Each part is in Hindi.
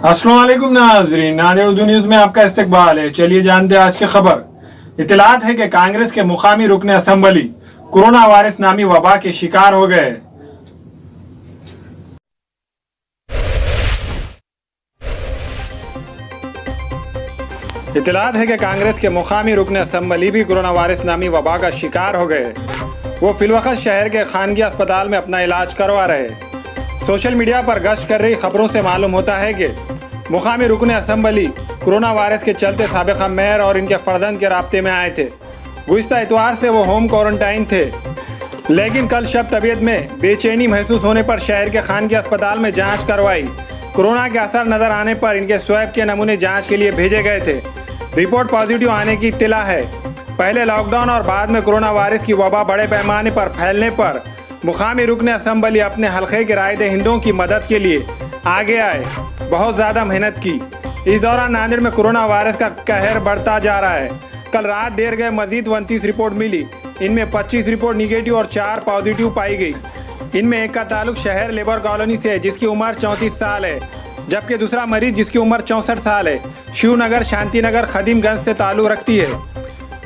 अस्सलाम वालेकुम नाज़रीन, नादिर उर्दू न्यूज़ में आपका इस्तकबाल है। चलिए जानते हैं आज की खबर। इत्तलात है कि कांग्रेस के मुकामी रुकन असम्बली कोरोना वायरस नामी वबा के शिकार हो गए। इत्तलात है कि कांग्रेस के मुकामी रुकन असम्बली भी कोरोना वायरस नामी वबा का शिकार हो गए। वो फिलवक्त शहर के खानगी अस्पताल में अपना इलाज करवा रहे। सोशल मीडिया पर गश्त कर रही खबरों से मालूम होता है कि मुकामी रुकन असम्बली कोरोना वायरस के चलते साबिक़ा मेयर और इनके फर्जंद के राब्ते में आए थे। गुज़िश्ता इतवार से वो होम क्वारंटाइन थे, लेकिन कल शब तबीयत में बेचैनी महसूस होने पर शहर के खानगी अस्पताल में जांच करवाई। कोरोना के असर नज़र आने पर इनके स्वैब के नमूने जांच के लिए भेजे गए थे। रिपोर्ट पॉजिटिव आने की इत्तला है। पहले लॉकडाउन और बाद में कोरोना वायरस की वबा बड़े पैमाने पर फैलने पर मुकामी रुकन असम्बली अपने हल्के के रायदहिंदों की मदद के लिए आगे आए, बहुत ज़्यादा मेहनत की। इस दौरान नांदेड़ में कोरोना वायरस का कहर बढ़ता जा रहा है। कल रात देर गए मजीद 29 रिपोर्ट मिली। इनमें 25 रिपोर्ट निगेटिव और 4 पॉजिटिव पाई गई। इनमें एक का ताल्लुक शहर लेबर कॉलोनी से है, जिसकी उम्र 34 साल है, जबकि दूसरा मरीज जिसकी उम्र 64 साल है शिवनगर शांतिनगर खदीमगंज से ताल्लुक रखती है।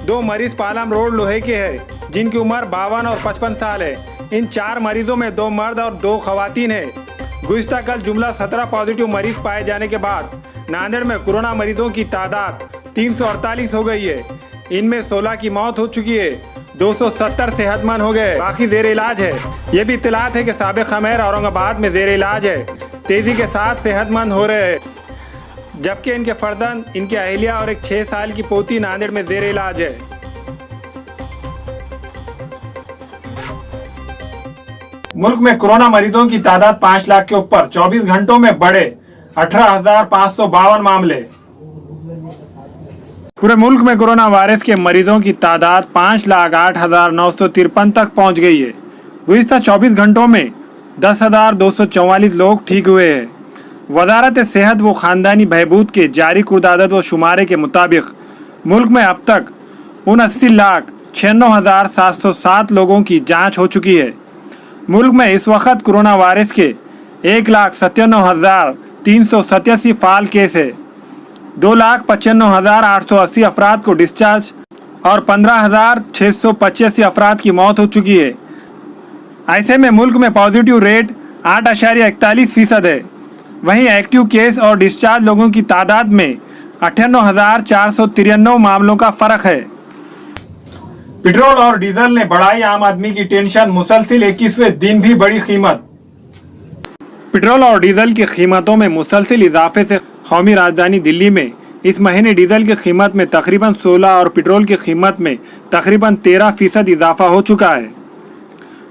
2 मरीज पालम रोड लोहे के हैं, जिनकी उम्र 52 और 55 साल है। इन 4 मरीजों में 2 मर्द और 2 खवातीन हैं। गुज़िश्ता कल जुमला 17 पॉजिटिव मरीज पाए जाने के बाद नांदेड़ में कोरोना मरीजों की तादाद 348 हो गई है। इनमें 16 की मौत हो चुकी है, 270 सेहतमंद हो गए, बाकी जेर इलाज है। ये भी इत्तलात है कि साबिक़ा मेयर औरंगाबाद में जेर इलाज है, तेज़ी के साथ सेहतमंद हो रहे हैं, जबकि इनके फर्जंद, इनकी अहलिया और एक 6 साल की पोती नांदेड़ में जेर इलाज है। मुल्क में कोरोना मरीजों की तादाद 5 लाख के ऊपर, 24 घंटों में बढ़े 18,552 मामले। पूरे मुल्क में कोरोना वायरस के मरीजों की तादाद 5,08,953 तक पहुंच गई है। गुज़िश्ता 24 घंटों में 10,244 लोग ठीक हुए हैं। वज़ारत सेहत व ख़ानदानी बहबूद के जारी कुर्दादत व शुमारे के मुताबिक मुल्क में अब तक 79,96,707 लोगों की जाँच हो चुकी है। मुल्क में इस वक्त कोरोना वायरस के 1,97,387 फाल केस है। 2,95,880 अफराद को डिस्चार्ज और 15,685 अफराद की मौत हो चुकी है। ऐसे में मुल्क में पॉजिटिव रेट 8.41% है। वहीं एक्टिव केस और डिस्चार्ज लोगों की तादाद में 58,493 मामलों का फ़र्क है। पेट्रोल और डीजल ने बढ़ाई आम आदमी की टेंशन, मुसलसिल 21वें दिन भी बढ़ी कीमत। पेट्रोल और डीजल की कीमतों में मुसलसिल इजाफे से कौमी राजधानी दिल्ली में इस महीने डीजल की कीमत में तकरीबन 16 और पेट्रोल की कीमत में तकरीबन 13% इजाफा हो चुका है।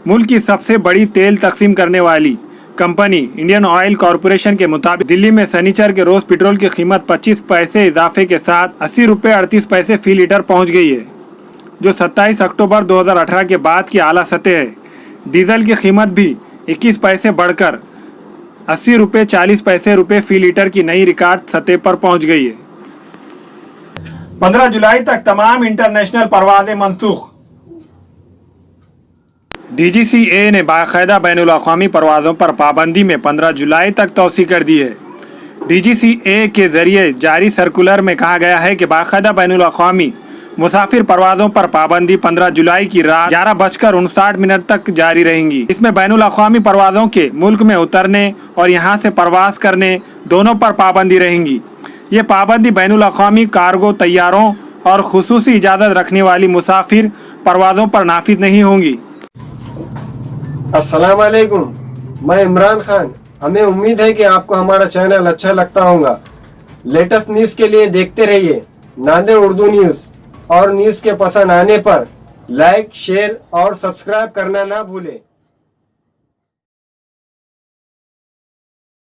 मुल्क की सबसे बड़ी तेल तकसीम करने वाली कंपनी इंडियन ऑयल कॉरपोरेशन के मुताबिक दिल्ली में शनिचर के रोज पेट्रोल की कीमत 25 पैसे इजाफे के साथ 80 रुपये 38 पैसे फी लीटर पहुँच गई है, जो 27 अक्टूबर 2018 के बाद की आला सतह है। डीजल की कीमत भी 21 पैसे बढ़कर 80 रुपये 40 पैसे फी लीटर की नई रिकॉर्ड सतह पर पहुंच गई है। 15 जुलाई तक तमाम इंटरनेशनल परवाजें मनसूख। DGCA ने बाकायदा बैनुल अक़वामी परवाज़ों पर पाबंदी में 15 जुलाई तक तौसी कर दी है। DGCA के जरिए जारी सर्कुलर में कहा गया है कि बाकायदा बैनुल अक़वामी मुसाफिर परवाज़ों पर पाबंदी 15 जुलाई की रात 11:59 तक जारी रहेंगी। इसमें बैनुल अक़वामी परवाज़ों के मुल्क में उतरने और यहाँ से परवाज़ करने दोनों पर पाबंदी रहेंगी। ये पाबंदी बैनुल अक़वामी कार्गो तैयारों और खुसूसी इजाज़त रखने वाली मुसाफिर परवाज़ों पर नाफिज नहीं होंगी। अस्सलाम वालेकुम, मैं इमरान खान। हमें उम्मीद है कि आपको हमारा चैनल अच्छा लगता होगा। लेटेस्ट न्यूज़ के लिए देखते रहिए नांदेड़ उर्दू न्यूज़, और न्यूज़ के पसंद आने पर लाइक, शेयर और सब्सक्राइब करना ना भूलें।